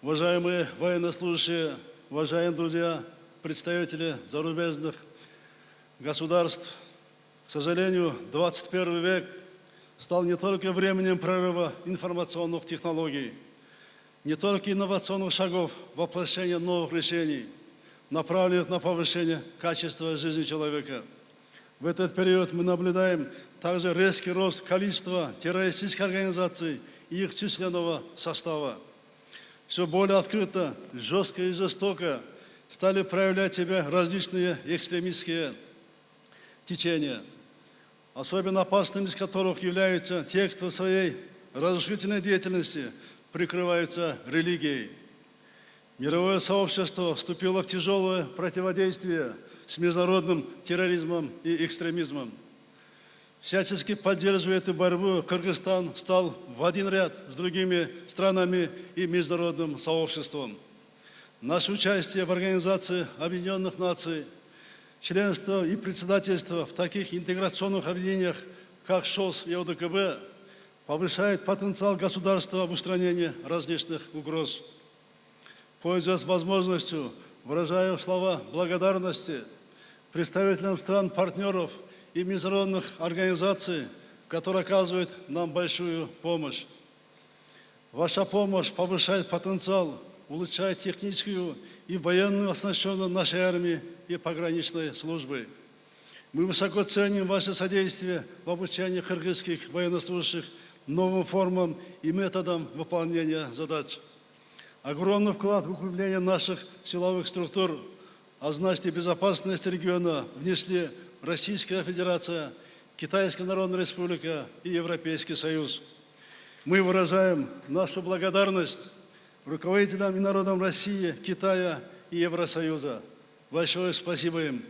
Уважаемые военнослужащие, уважаемые друзья, представители зарубежных государств, к сожалению, 21 век стал не только временем прорыва информационных технологий, не только инновационных шагов воплощения новых решений, направленных на повышение качества жизни человека. В этот период мы наблюдаем также резкий рост количества террористических организаций и их численного состава. Все более открыто, жестко и жестоко стали проявлять себя различные экстремистские течения, особенно опасными из которых являются те, кто в своей разрушительной деятельности прикрываются религией. Мировое сообщество вступило в тяжелое противодействие с международным терроризмом и экстремизмом. Всячески поддерживая эту борьбу, Кыргызстан стал в один ряд с другими странами и международным сообществом. Наше участие в Организации Объединенных Наций, членство и председательство в таких интеграционных объединениях, как ШОС и ОДКБ, повышает потенциал государства в устранении различных угроз. Пользуясь возможностью, выражаю слова благодарности представителям стран-партнеров и международных организаций, которые оказывают нам большую помощь. Ваша помощь повышает потенциал, улучшает техническую и военную оснащенность нашей армии и пограничной службы. Мы высоко ценим ваше содействие в обучении кыргызских военнослужащих новым формам и методам выполнения задач. Огромный вклад в укрепление наших силовых структур, а значит и безопасность региона внесли Российская Федерация, Китайская Народная Республика и Европейский Союз. Мы выражаем нашу благодарность руководителям и народам России, Китая и Евросоюза. Большое спасибо им.